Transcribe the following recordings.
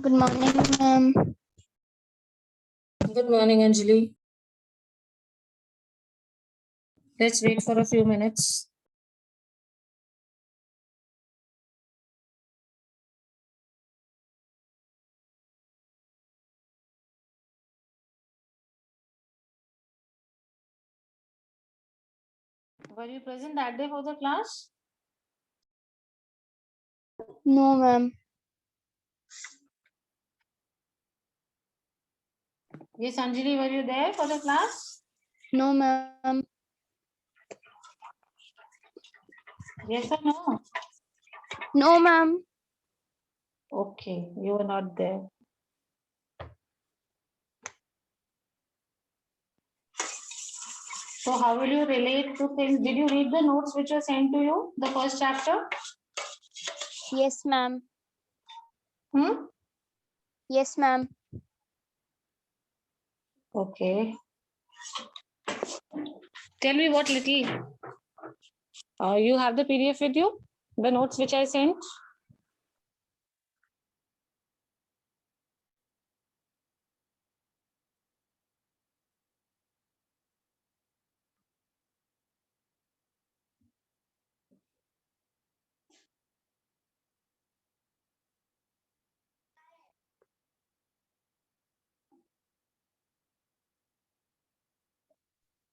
Good morning, ma'am. Good morning, Anjali. Let's wait for a few minutes. Were you present that day for the class? No, ma'am. Yes, Anjali, were you there for the class? No, ma'am. Yes or no? No, ma'am. Okay, you were not there. So how will you relate to things? Did you read the notes which were sent to you, the first chapter? Yes, ma'am. Yes, ma'am. Okay. Tell me what little. You have the PDF with you? The notes which I sent?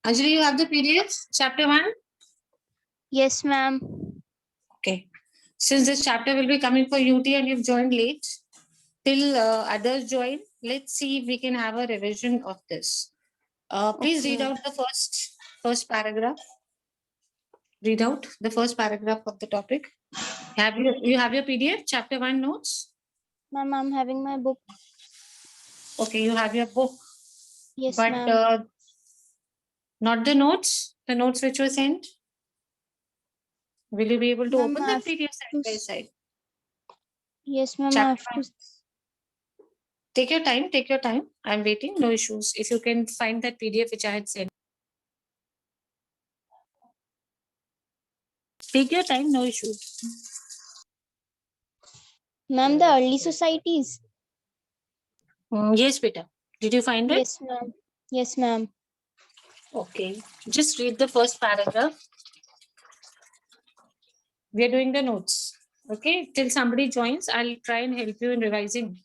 Anjali, you have the PDF, chapter 1? Yes, ma'am. Okay. Since this chapter will be coming for UT and you've joined late, till others join, let's see if we can have a revision of this. Please read Okay. out the first paragraph. Read out the first paragraph of the topic. You have your PDF, chapter 1 notes? Ma'am, I'm having my book. Okay, you have your book. Yes, But ma'am. not the notes which were sent. Will you be able to Ma'am, open I the have PDF side by to. side? Yes, ma'am. I Chapter have 1. to. Take your time, take your time. I'm waiting, no issues. If you can find that PDF which I had sent. Take your time, no issues. Ma'am, the early societies. Yes, beta. Did you find it? Yes, ma'am. Yes, ma'am. Okay. Just read the first paragraph. We are doing the notes. Okay. Till somebody joins, I'll try and help you in revising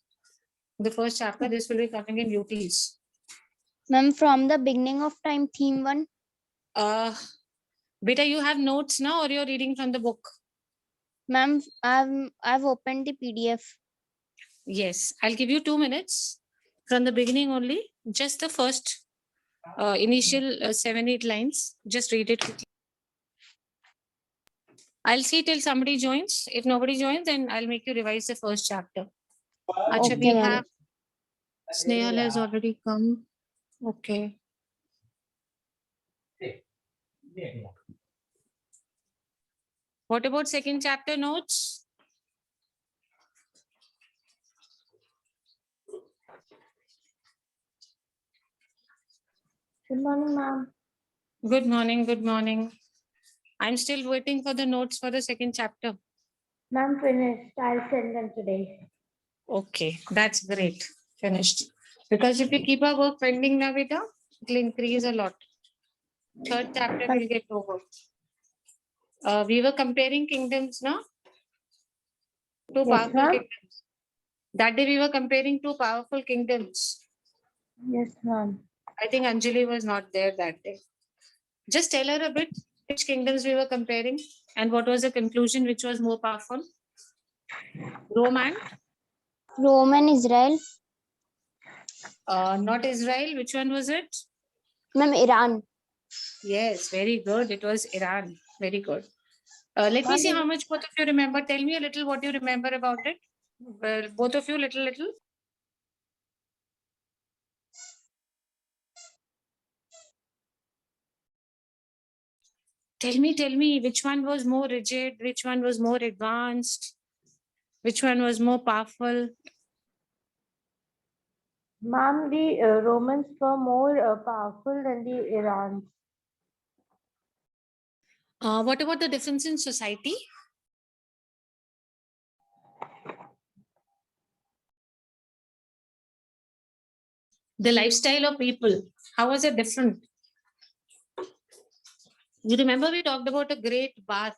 the first chapter. This will be coming in UTs. Ma'am, from the beginning of time, theme 1. Beta, you have notes now or you're reading from the book? Ma'am, I've opened the PDF. Yes. I'll give you 2 minutes from the beginning only. Just the first initial 7-8 lines. Just read it quickly. I'll see till somebody joins. If nobody joins, then I'll make you revise the first chapter. Acha, we Okay, ma'am. have Snehal has already come. Okay. What about second chapter notes? Good morning, ma'am. Good morning. Good morning. I'm still waiting for the notes for the second chapter. Ma'am, finished. I'll send them today. Okay, that's great. Finished. Because if we keep our work pending now, beta, it will increase a lot. Third chapter will get over. We were comparing kingdoms now. Two Yes, powerful ma'am. kingdoms. That day we were comparing two powerful kingdoms. Yes, ma'am. I think Anjali was not there that day. Just tell her a bit which kingdoms we were comparing and what was the conclusion which was more powerful. Rome and Rome and Israel. not Israel. Which one was it? Ma'am, Iran. Yes, very good. It was Iran. Very good. Let me see how much both of you remember. Tell me a little what you remember about it. Well, both of you, little. Tell me, which one was more rigid? Which one was more advanced? Which one was more powerful? Ma'am, the Romans were more powerful than the Irans. What about the difference in society? The lifestyle of people, how was it different? You remember we talked about a great bath.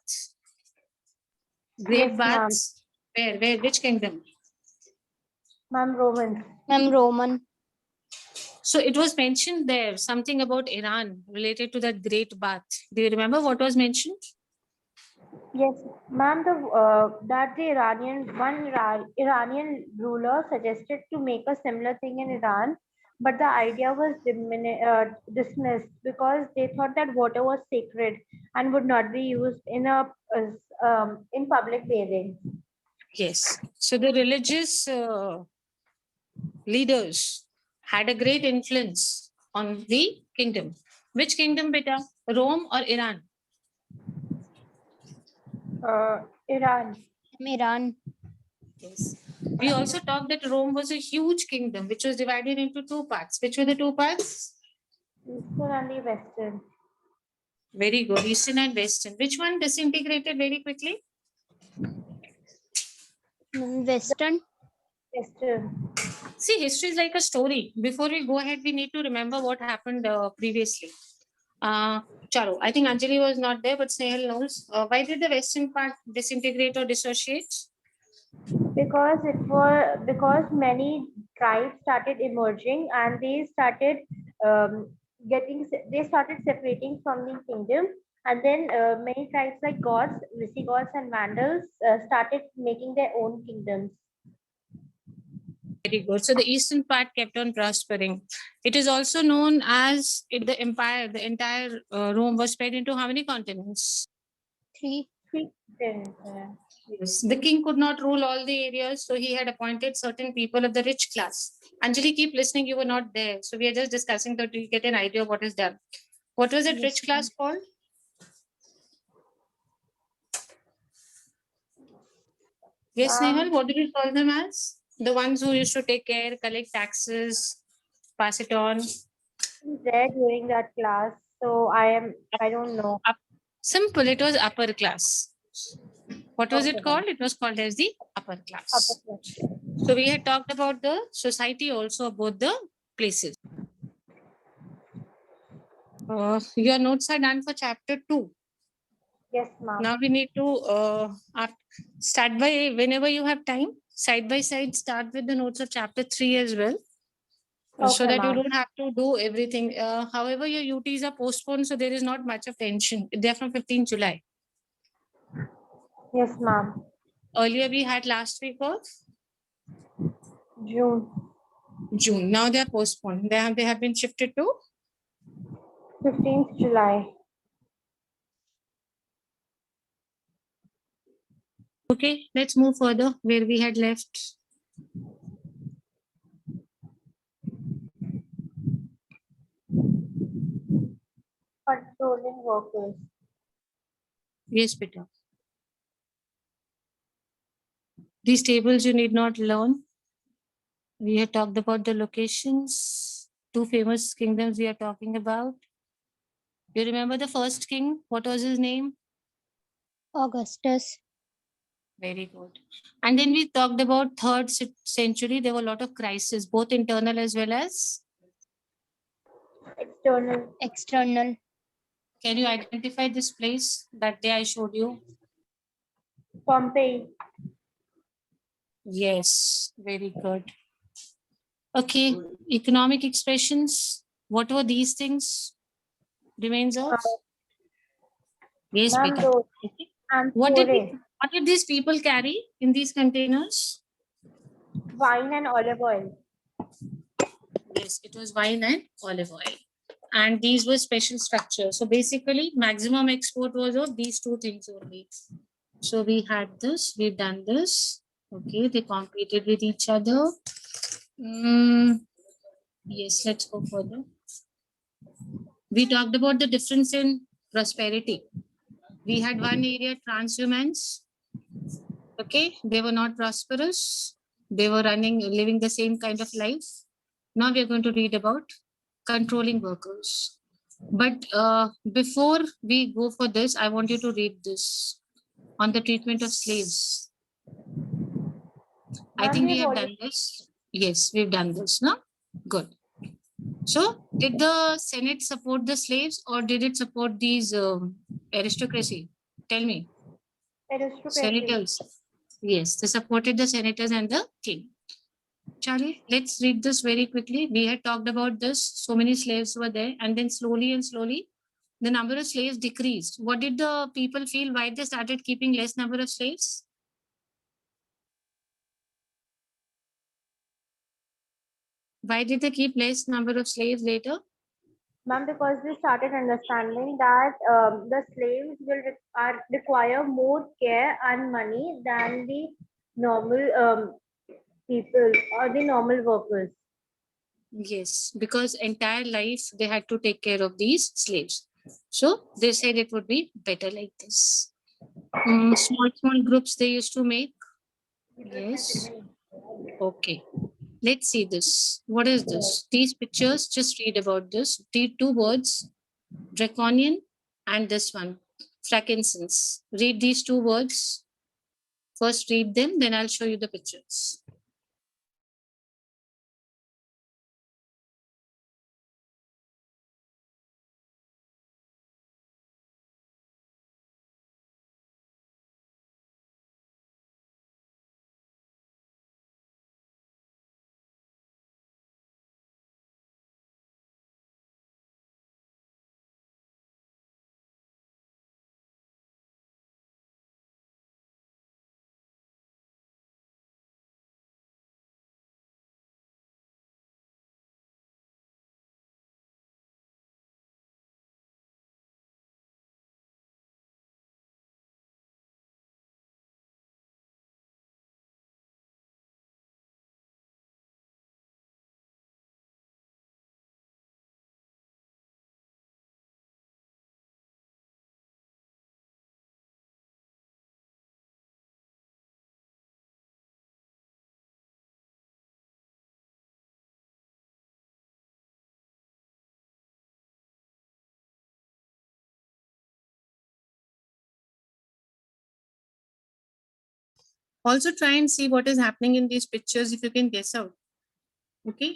Great Yes, ma'am. baths. Where, which kingdom? Ma'am, Romans. Ma'am, Roman. So it was mentioned there, something about Iran related to that great bath. Do you remember what was mentioned? Yes, ma'am. That the Iranian ruler suggested to make a similar thing in Iran, but the idea was dismissed because they thought that water was sacred and would not be used in public bathing. Yes. So the religious leaders had a great influence on the kingdom. Which kingdom, beta? Rome or Iran? Iran. Iran. Yes. We also talked that Rome was a huge kingdom which was divided into two parts. Which were the two parts? Eastern and the Western. Very good. Eastern and Western. Which one disintegrated very quickly? Western. Western. See, history is like a story. Before we go ahead, we need to remember what happened previously. Charo, I think Anjali was not there, but Snehal knows. Why did the Western part disintegrate or dissociate? Because many tribes started emerging and they started um, they started separating from the kingdom, and then many tribes like Goths, Visigoths, and Vandals started making their own kingdoms. Very good. So the eastern part kept on prospering. It is also known as the empire. The entire Rome was spread into how many continents? 3. Then, Yes. The king could not rule all the areas, so he had appointed certain people of the rich class. Anjali, keep listening. You were not there, so we are just discussing that to get an idea of what is done. What was that Yes, rich class called? Yes, Nehal. What did you call them as? The ones who used to take care, collect taxes, pass it on. there during that class, so I don't know. Simple. It was upper class. What was Okay, it called? It was called as the upper class. upper class. So we had talked about the society also about the places. Your notes are done for chapter 2. Yes, ma'am. Now we need to start by whenever you have time, side by side, start with the notes of chapter 3 as well. So Okay, that you ma'am. don't have to do everything. However, your UTs are postponed, so there is not much of tension. They're from 15th July. Yes, ma'am. Earlier we had last week of June. June. Now they are postponed. They have been shifted to 15th July. okay. Let's move further where we had left. Controlling workers. Yes, Peter. These tables you need not learn. We have talked about the locations, two famous kingdoms we are talking about. You remember the first king? What was his name? Augustus. Very good. And then we talked about third century. There were a lot of crises, both internal as well as. External. External. Can you identify this place that day I showed you? Pompeii. Yes, very good. Okay, economic expressions. What were these things? Remains of? Yes, Ma'am, Peter. those Okay. amphorae. What did these people carry in these containers? Wine and olive oil. Yes, it was wine and olive oil. And these were special structures. So basically, maximum export was of these two things only. So we had this, we've done this. Okay, they competed with each other. Yes, let's go further. We talked about the difference in prosperity. We had one area, transhumans. Okay, they were not prosperous. They were living the same kind of life. Now we are going to read about controlling workers. But before we go for this, I want you to read this on the treatment of slaves. I think we have done this. Yes, we've done this, no? Good. So did the Senate support the slaves or did it support these aristocracy? Tell me. Aristocracy. Senators. Yes, they supported the senators and the king. Charlie, let's read this very quickly. We had talked about this. So many slaves were there, and then slowly and slowly, the number of slaves decreased. What did the people feel? Why they started keeping less number of slaves? Why did they keep less number of slaves later? Ma'am, because they started understanding that the slaves require more care and money than the normal people or the normal workers. Yes, because entire life they had to take care of these slaves. So they said it would be better like this. Small groups they used to make. Yes. Okay. Let's see this. What is this? These pictures, just read about this. The two words, draconian and this one, frankincense. Read these two words. First read them, then I'll show you the pictures. Also try and see what is happening in these pictures if you can guess out. Okay.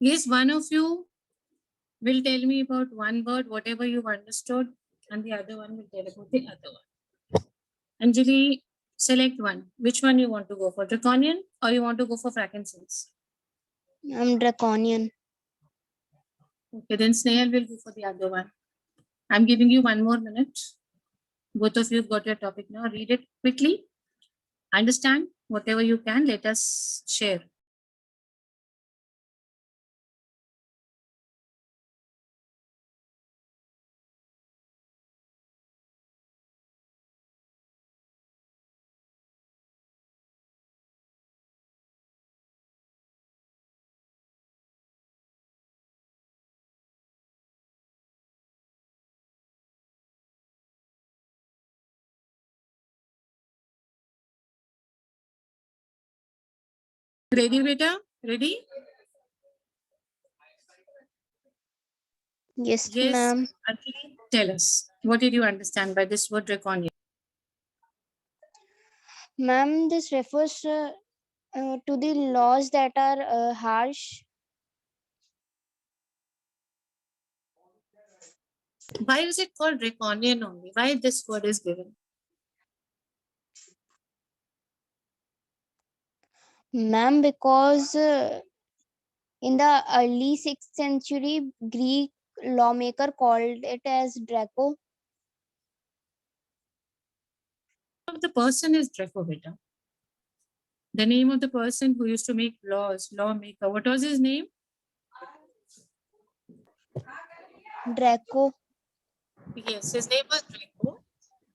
Yes, one of you will tell me about one word, whatever you've understood, and the other one will tell about the other one. Anjali, select one. Which one you want to go for, draconian or you want to go for frankincense? I'm draconian. Okay, then Snehal will go for the other one. I'm giving you 1 more minute. Both of you got your topic now. Read it quickly. Understand whatever you can. Let us share. Ready, beta? Ready? Yes, Yes. ma'am. Anjali, tell us. What did you understand by this word draconian? Ma'am, this refers to the laws that are harsh. Why is it called draconian only? Why this word is given? Ma'am, because in the early 6th century, Greek lawmaker called it as Draco. The person is Draco, beta. The name of the person who used to make laws, lawmaker. What was his name? Draco. Yes, his name was Draco.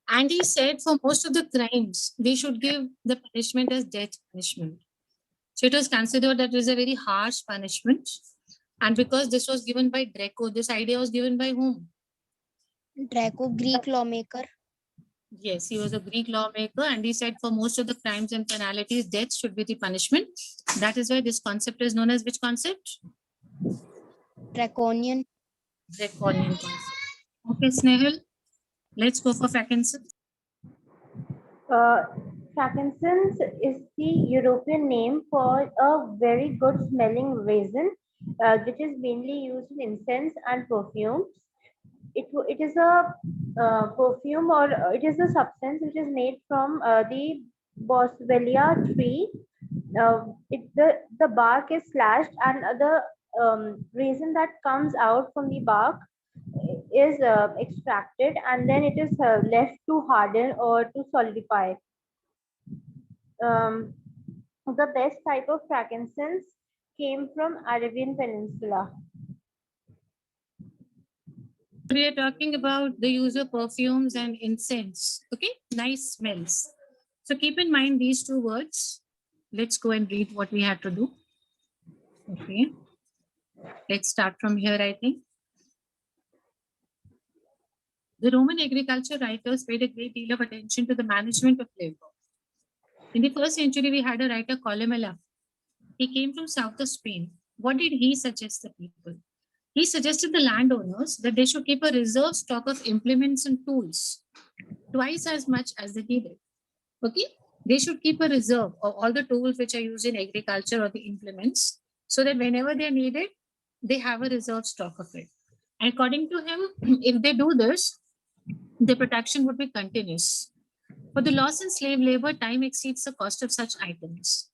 And he said for most of the crimes, we should give the punishment as death punishment. So it was considered that it was a very harsh punishment. And because this was given by Draco, this idea was given by whom? Draco, Greek lawmaker. Yes, he was a Greek lawmaker, and he said for most of the crimes and penalties, death should be the punishment. That is why this concept is known as which concept? Draconian. Draconian concept. Okay, Snehal, let's go for Frankincense. Frankincense is the European name for a very good smelling resin, which is mainly used in incense and perfumes. It is a perfume, or it is a substance which is made from the Boswellia tree. The bark is slashed, and the resin that comes out from the bark is extracted, and then it is left to harden or to solidify. Um, the best type of frankincense came from Arabian Peninsula. We are talking about the use of perfumes and incense. Okay, nice smells. So keep in mind these two words. Let's go and read what we have to do. Okay, let's start from here, I think. The Roman agriculture writers paid a great deal of attention to the management of labor. In the first century, we had a writer, Columella. He came from south of Spain. What did he suggest the people? He suggested the landowners that they should keep a reserve stock of implements and tools, twice as much as they needed. Okay, they should keep a reserve of all the tools which are used in agriculture or the implements, so that whenever they're needed, they have a reserve stock of it. And according to him, if they do this, the production would be continuous. For the loss in slave labor, time exceeds the cost of such items.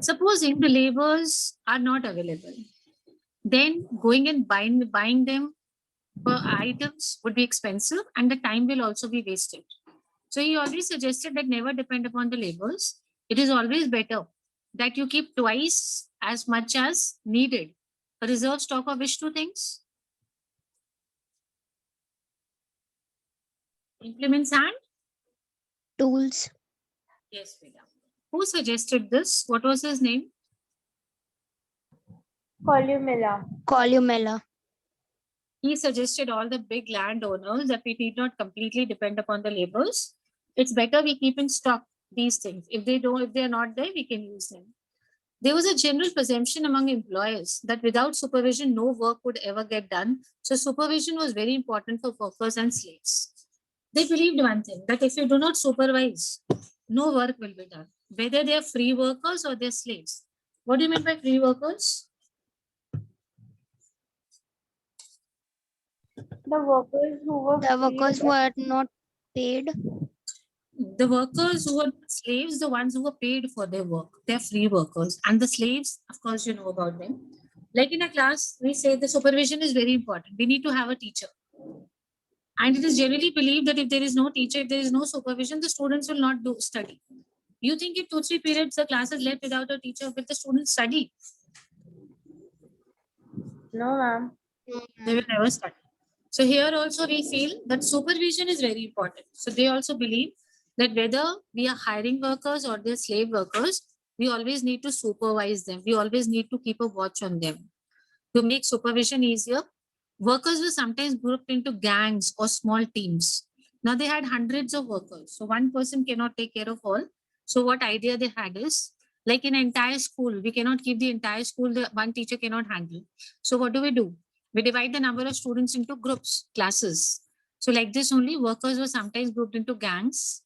Supposing the laborers are not available, then going and buying them for items would be expensive, and the time will also be wasted. So he always suggested that never depend upon the laborers. It is always better that you keep twice as much as needed. A reserve stock of which two things? Implements and? Tools. Yes, Veda. Who suggested this? What was his name? Columella. Columella. He suggested all the big landowners that we need not completely depend upon the laborers. It's better we keep in stock these things. If they are not there, we can use them. There was a general presumption among employers that without supervision, no work would ever get done. So supervision was very important for workers and slaves. They believed one thing, that if you do not supervise, no work will be done, whether they are free workers or they're slaves. What do you mean by free workers? The workers who were The workers who are not paid. The workers who were slaves, the ones who were paid for their work, they're free workers. And the slaves, of course, you know about them. Like in a class, we say the supervision is very important. We need to have a teacher. And it is generally believed that if there is no teacher, if there is no supervision, the students will not study. You think in 2-3 periods, the class is left without a teacher, will the students study? No, ma'am. They will never study. So here also we feel that supervision is very important. So they also believe that whether we are hiring workers or they're slave workers, we always need to supervise them. We always need to keep a watch on them. To make supervision easier, workers were sometimes grouped into gangs or small teams. Now they had hundreds of workers. So one person cannot take care of all. So what idea they had is, like in an entire school, we cannot keep the entire school, the one teacher cannot handle. So what do? We divide the number of students into groups, classes. So like this only, workers were sometimes grouped into gangs.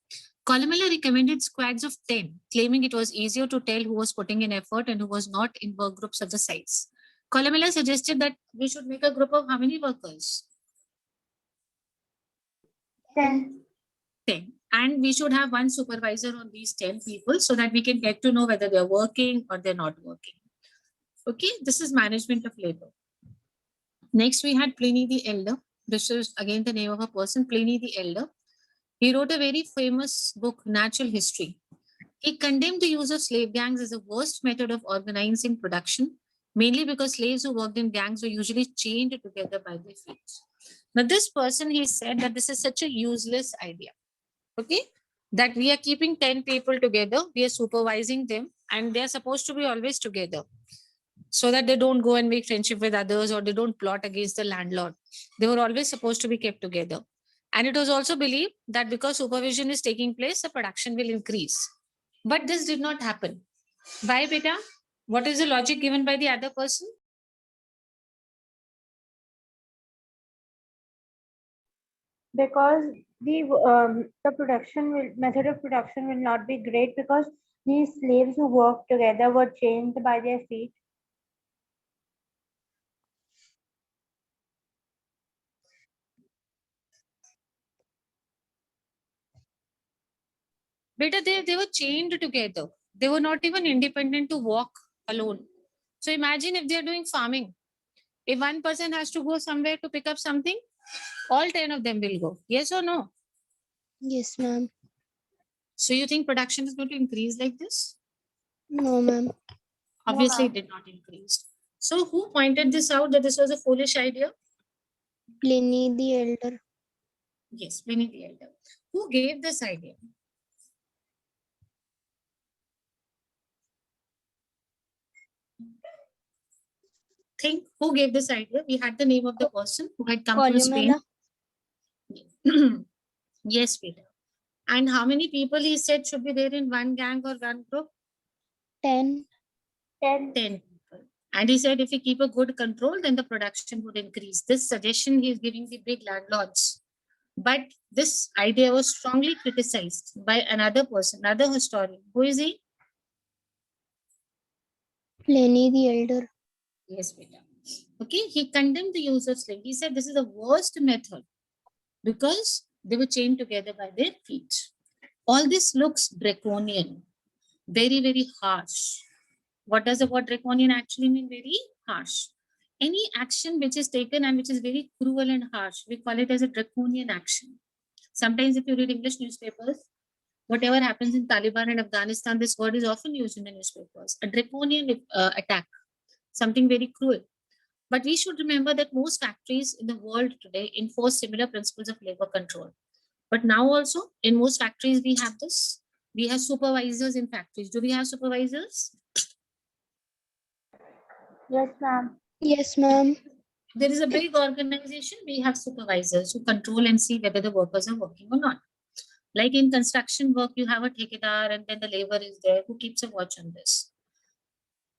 Columella recommended squads of 10, claiming it was easier to tell who was putting in effort and who was not in work groups of the size. Columella suggested that we should make a group of how many workers? 10. 10. And we should have one supervisor on these 10 people so that we can get to know whether they're working or they're not working. Okay, this is management of labor. Next, we had Pliny the Elder. This is again the name of a person, Pliny the Elder. He wrote a very famous book, Natural History. He condemned the use of slave gangs as the worst method of organizing production, mainly because slaves who worked in gangs were usually chained together by their feet. Now, this person, he said that this is such a useless idea. Okay, that we are keeping 10 people together, we are supervising them, and they are supposed to be always together. so that they don't go and make friendship with others or they don't plot against the landlord. They were always supposed to be kept together. And it was also believed that because supervision is taking place, the production will increase. But this did not happen. Why, beta? What is the logic given by the other person? Because the method of production will not be great because these slaves who worked together were chained by their feet. Beta, they were chained together. They were not even independent to walk alone. So imagine if they are doing farming. If one person has to go somewhere to pick up something, all 10 of them will go. Yes or no? Yes, ma'am. So you think production is going to increase like this? No, ma'am. Obviously, ma'am. it did not increase. So who pointed this out that this was a foolish idea? Pliny the Elder. Yes, Pliny the Elder. Who gave this idea? Think who gave this idea? We had the name of the person who had come from Spain. Columella. Yes, Peter. And how many people he said should be there in one gang or one group? 10. 10. 10 people. And he said if we keep a good control, then the production would increase. This suggestion he is giving the big landlords. But this idea was strongly criticized by another person, another historian. Who is he? Pliny the Elder. Yes, Peter. Okay, he condemned the use of slave. He said this is the worst method because they were chained together by their feet. All this looks draconian, very, very harsh. What does the word draconian actually mean? Very harsh. Any action which is taken and which is very cruel and harsh, we call it as a draconian action. Sometimes if you read English newspapers, whatever happens in Taliban and Afghanistan, this word is often used in the newspapers. A draconian attack, something very cruel. But we should remember that most factories in the world today enforce similar principles of labor control. But now also, in most factories, we have this. We have supervisors in factories. Do we have supervisors? Yes, ma'am. Yes, ma'am. There is a big organization. We have supervisors who control and see whether the workers are working or not. Like in construction work, you have a thekedar and then the labor is there who keeps a watch on this.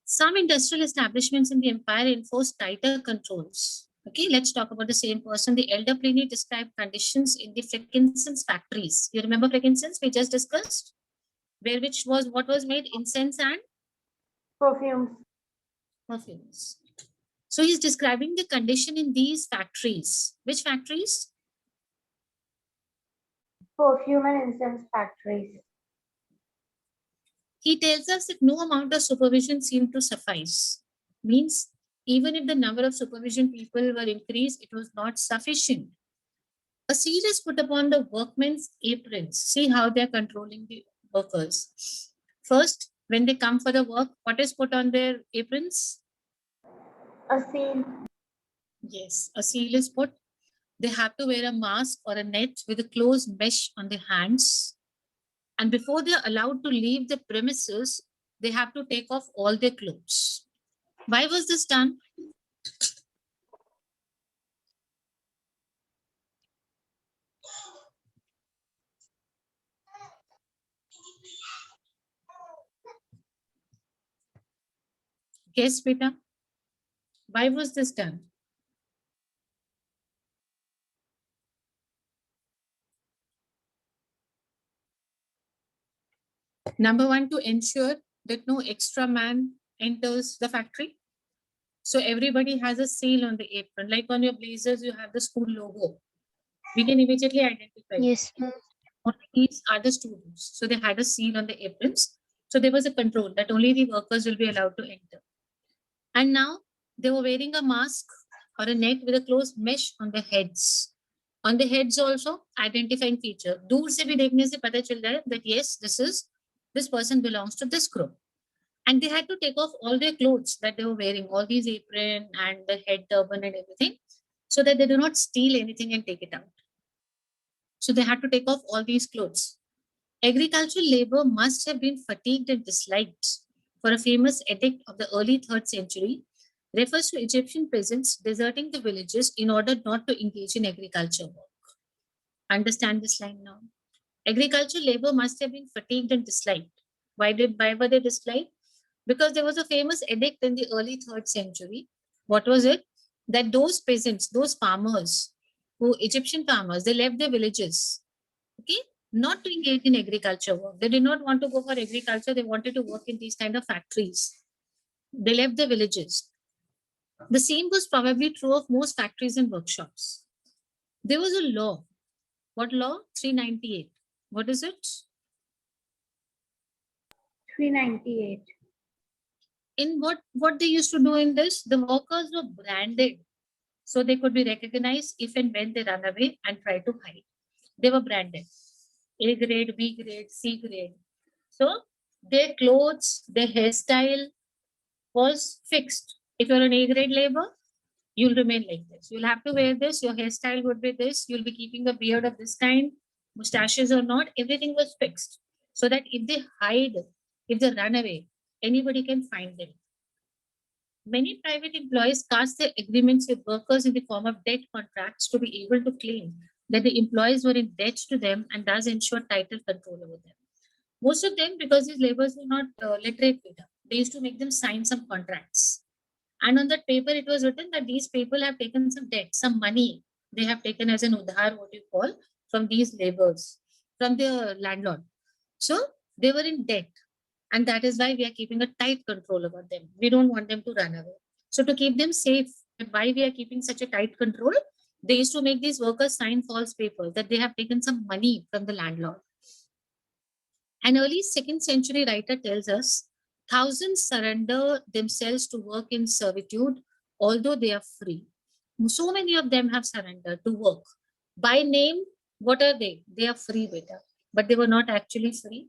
Some industrial establishments in the empire enforce tighter controls. Okay, let's talk about the same person. The elder Pliny described conditions in the frankincense factories. You remember frankincense we just discussed? Where which was what was made? Incense and Perfumes. perfumes. So he's describing the condition in these factories. Which factories? Perfume and incense factories. He tells us that no amount of supervision seemed to suffice. Means even if the number of supervision people were increased, it was not sufficient. A seal is put upon the workmen's aprons. See how they're controlling the workers. First, when they come for the work, what is put on their aprons? A seal. Yes, a seal is put. They have to wear a mask or a net with a close mesh on their hands. And before they're allowed to leave the premises, they have to take off all their clothes. Why was this done? Guess, beta. Why was this done? Number one, to ensure that no extra man enters the factory. So everybody has a seal on the apron. Like on your blazers, you have the school logo. We can immediately identify. Yes, ma'am. Only these are the students. So they had a seal on the aprons. So there was a control that only the workers will be allowed to enter. And now they were wearing a mask or a net with a close mesh on their heads. On the heads also, identifying feature. दूर से भी देखने से पता चल रहा है that yes, this person belongs to this group. And they had to take off all their clothes that they were wearing, all these apron and the head turban and everything, so that they do not steal anything and take it out. So they had to take off all these clothes. Agricultural labor must have been fatigued and disliked. for a famous edict of the early 3rd century refers to Egyptian peasants deserting the villages in order not to engage in agriculture work. Understand this line now. Agricultural labor must have been fatigued and disliked. Why were they disliked? Because there was a famous edict in the early 3rd century. What was it? That those peasants, those farmers, Egyptian farmers, they left their villages, okay, not to engage in agriculture work. They did not want to go for agriculture. They wanted to work in these kind of factories. They left the villages. The same was probably true of most factories and workshops. There was a law. What law? 398. What is it? 398. In what they used to do in this, the workers were branded so they could be recognized if and when they run away and try to hide. They were branded. A grade, B grade, C grade. So their clothes, their hairstyle was fixed. If you're an A grade labor, you'll remain like this. You'll have to wear this. Your hairstyle would be this. You'll be keeping a beard of this kind, mustaches or not. Everything was fixed so that if they hide, if they run away, anybody can find them. Many private employees cast their agreements with workers in the form of debt contracts to be able to claim that the employees were in debt to them and thus ensure title control over them. Most of them, because these laborers were not literate, they used to make them sign some contracts. And on that paper, it was written that these people have taken some debt, some money they have taken as an udhar, what you call, from these laborers, from their landlord. So they were in debt. And that is why we are keeping a tight control over them. We don't want them to run away. So to keep them safe, and why we are keeping such a tight control, they used to make these workers sign false papers that they have taken some money from the landlord. An early 2nd century writer tells us, thousands surrender themselves to work in servitude, although they are free. So many of them have surrendered to work. By name, what are they? They are free, beta. But they were not actually free.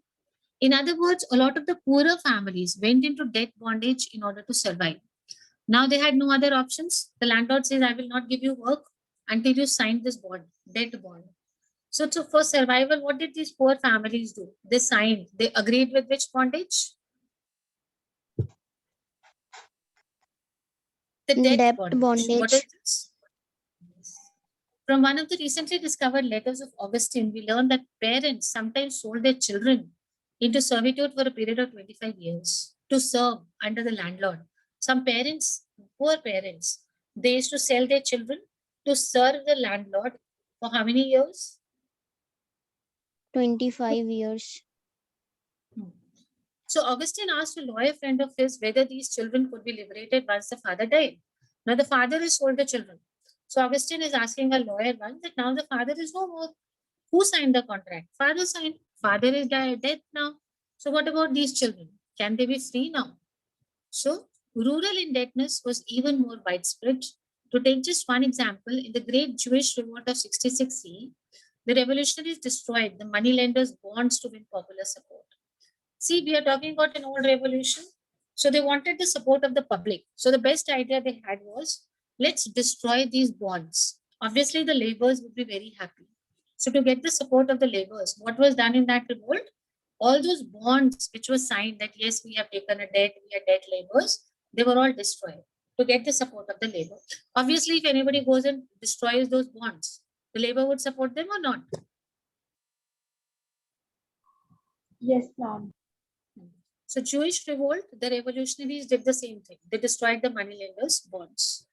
In other words, a lot of the poorer families went into debt bondage in order to survive. Now they had no other options. The landlord says, I will not give you work until you sign this bond, debt bond. So for survival, what did these poor families do? They signed, they agreed with which bondage? The debt bondage. What is this? From one of the recently discovered letters of Augustine, we learn that parents sometimes sold their children into servitude for a period of 25 years to serve under the landlord. Some parents, poor parents, they used to sell their children to serve the landlord for how many years? 25 years. So Augustine asked a lawyer friend of his whether these children could be liberated once the father died. Now the father has sold the children. So Augustine is asking a lawyer once that now the father is no more. Who signed the contract? Father signed. Father is dead now. So what about these children? Can they be free now? So rural indebtedness was even more widespread. To take just one example, in the Great Jewish Revolt of 66 CE, the revolutionaries destroyed the moneylenders' bonds to win popular support. See, we are talking about an old revolution. So they wanted the support of the public. So the best idea they had was, let's destroy these bonds. Obviously, the laborers would be very happy. So to get the support of the laborers, what was done in that revolt? All those bonds which were signed that yes, we have taken a debt, we are debt laborers, they were all destroyed to get the support of the labor. Obviously, if anybody goes and destroys those bonds, the labor would support them or not? Yes, ma'am. So Jewish revolt, the revolutionaries did the same thing. They destroyed the moneylenders' bonds.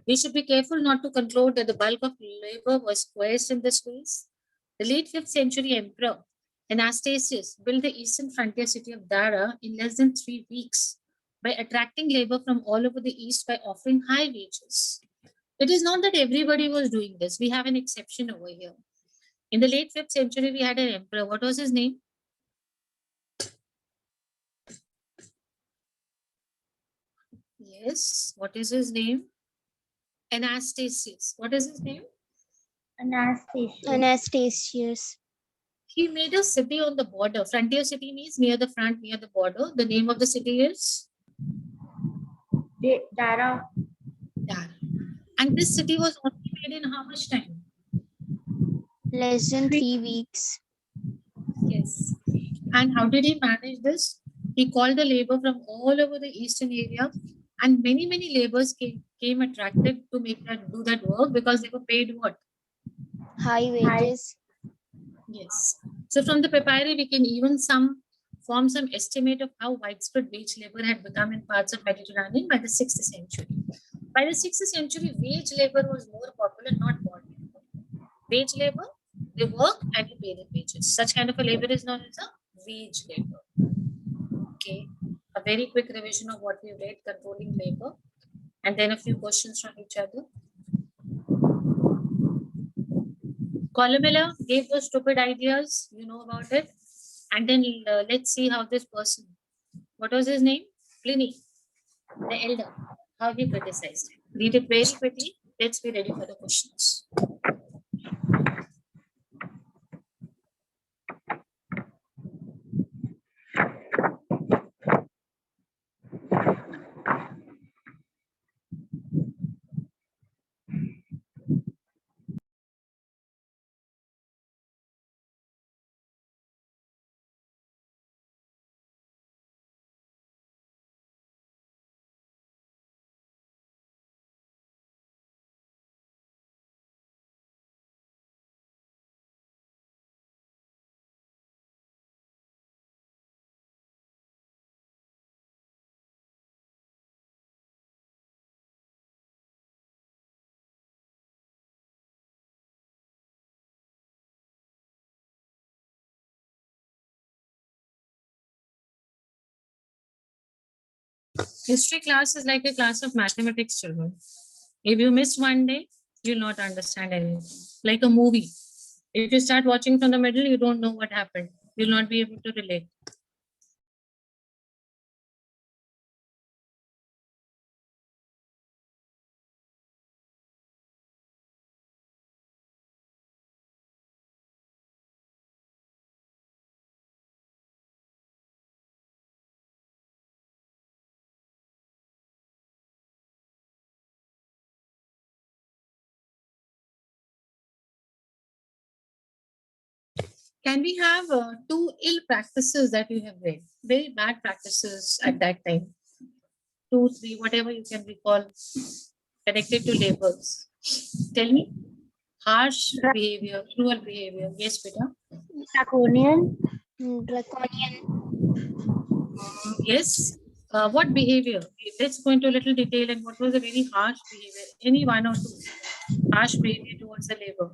We should be careful not to conclude that the bulk of labor was coerced in this ways. The late 5th century emperor Anastasius built the eastern frontier city of Dara in less than 3 weeks by attracting labor from all over the east by offering high wages. It is not that everybody was doing this. We have an exception over here. In the late 5th century, we had an emperor. What was his name? Yes. What is his name? Anastasius. What is his name? Anastasius. He made a city on the border. Frontier city means near the front, near the border. The name of the city is? Dara. Dara. And this city was only made in how much time? Less than 3 weeks. Yes. And how did he manage this? He called the labor from all over the eastern area, and many laborers came attracted to do that work because they were paid what? High wages. Yes. So from the papyri, we can even form some estimate of how widespread wage labor had become in parts of Mediterranean by the 6th century. By the 6th century, wage labor was more popular, not bond labor. Wage labor, they work and you pay them wages. Such kind of a labor is known as a wage labor. Okay. A very quick revision of what we read, controlling labor, and then a few questions from each other. Columella gave those stupid ideas, you know about it. And then let's see how this person, what was his name? Pliny, the elder, how he criticized it. Read it very quickly. Let's be ready for the questions. History class is like a class of mathematics children. If you miss one day, you'll not understand anything. Like a movie. If you start watching from the middle, you don't know what happened. You'll not be able to relate. Can we have two ill practices that you have read? Very bad practices at that time. 2, 3, whatever you can recall, connected to labels. Tell me. Harsh behavior, cruel behavior. Yes, beta. Draconian. Draconian. Yes. What behavior? Let's go into a little detail. And what was a very harsh behavior? Any one or two harsh behavior towards the labor.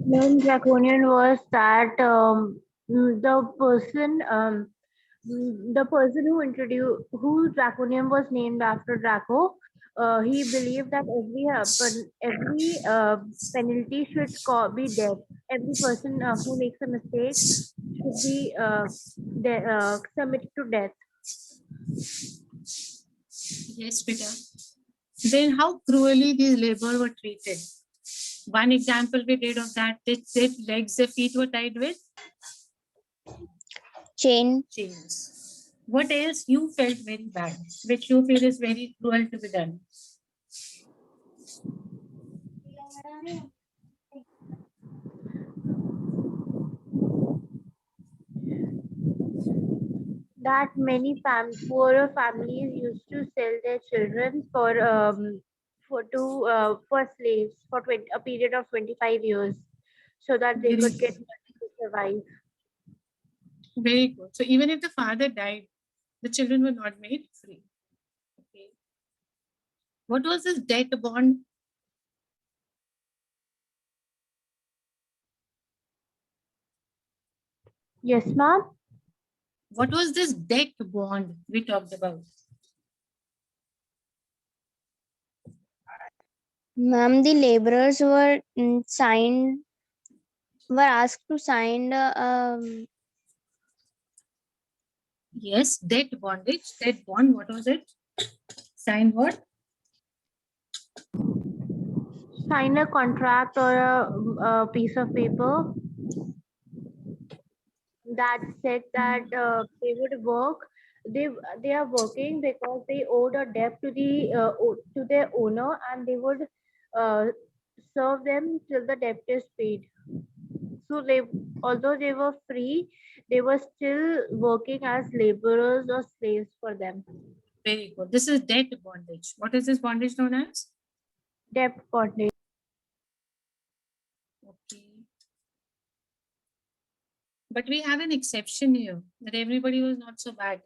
One draconian was that the person who draconian was named after Draco. He believed that every penalty should be death. Every person who makes a mistake should be submitted to death. Yes, beta. Then how cruelly these labor were treated. One example we did of that, their legs, their feet were tied with chains. What else you felt very bad, which you feel is very cruel to be done? That many poorer families used to sell their children for slaves for a period of 25 years, so that they could get money to survive. Very good. So even if the father died, the children were not made free. Okay. What was this debt bond? Yes, ma'am. What was this debt bond we talked about? Ma'am, the laborers were asked to sign Yes, debt bondage. Debt bond, what was it? Sign what? Sign a contract or a piece of paper that said that they would work. They are working because they owed a debt to their owner, and they would uh, serve them till the debt is paid. So although they were free, they were still working as laborers or slaves for them. Very good. This is debt bondage. What is this bondage known as? Debt bondage. Okay. But we have an exception here, that everybody was not so bad.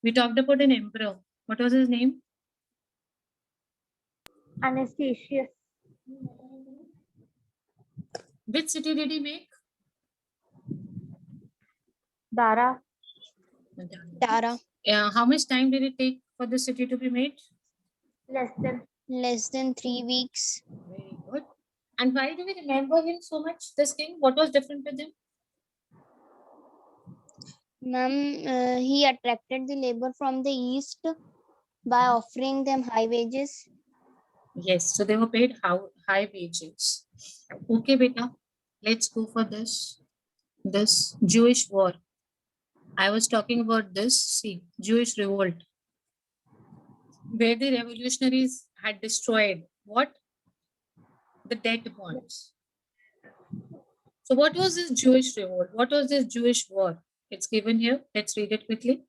We talked about an emperor. What was his name? Anastasius. Which city did he make? Dara. Tara. How much time did it take for the city to be made? Less than 3 weeks. Very good. And why do we remember him so much, this king? What was different with him? Ma'am, he attracted the labor from the east by offering them high wages. Yes, so they were paid high wages. Okay, beta, let's go for this Jewish war. I was talking about this, see, Jewish revolt, where the revolutionaries had destroyed what? The debt bonds. So what was this Jewish revolt? What was this Jewish war? It's given here. Let's read it quickly.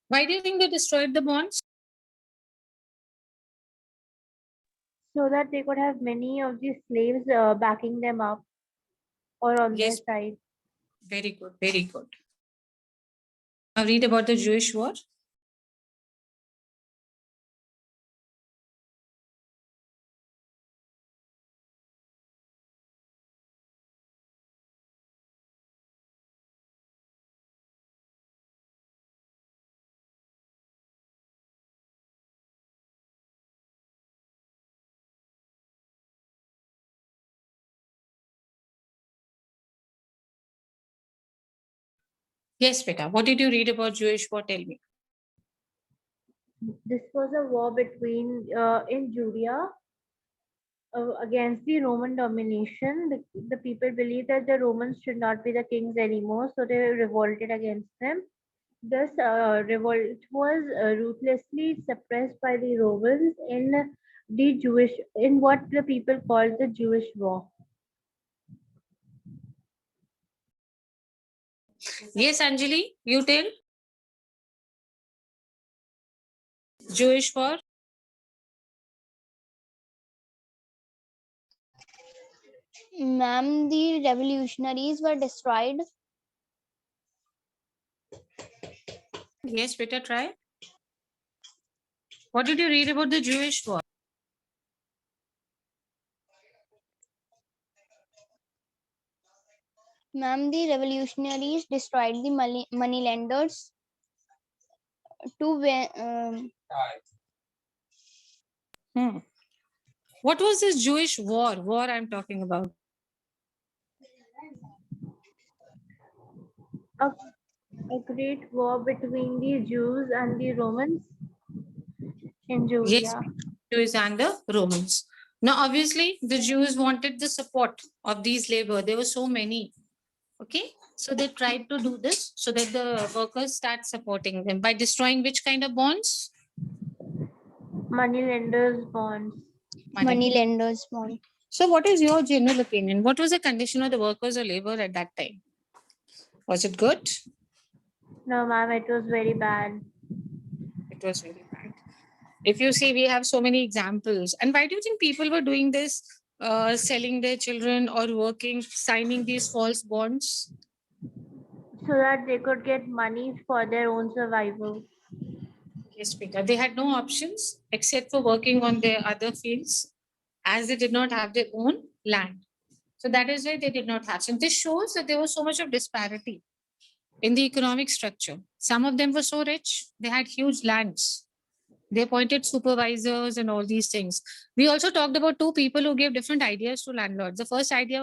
Why do you think they destroyed the bonds? So that they could have many of these slaves backing them up or on Yes. their side. Very good, very good. Now read about the Jewish war. Yes, beta. What did you read about Jewish war? Tell me. This was a war between in Judea against the Roman domination. The people believed that the Romans should not be the kings anymore, so they revolted against them. This revolt was ruthlessly suppressed by the Romans in what the people called the Jewish War. Yes, Anjali, you tell. Jewish war. Ma'am, the revolutionaries were destroyed. Yes, beta, try. What did you read about the Jewish war? Ma'am, the revolutionaries destroyed the money lenders to What was this Jewish war? War I'm talking about. A great war between the Jews and the Romans in Judea. Yes, Jews and the Romans. Now, obviously, the Jews wanted the support of these labor. There were so many. Okay, so they tried to do this so that the workers start supporting them by destroying which kind of bonds? Money lenders bonds. money lenders bond. So, what is your general opinion? What was the condition of the workers or labor at that time? Was it good? No, ma'am, it was very bad. It was very bad. If you see, we have so many examples. And why do you think people were doing this, selling their children or working, signing these false bonds? So that they could get money for their own survival. Yes, Peter. They had no options except for working on their other fields, as they did not have their own land. So that is why they did not have. So this shows that there was so much of disparity in the economic structure. Some of them were so rich, they had huge lands. They appointed supervisors and all these things. We also talked about two people who gave different ideas to landlords. The first idea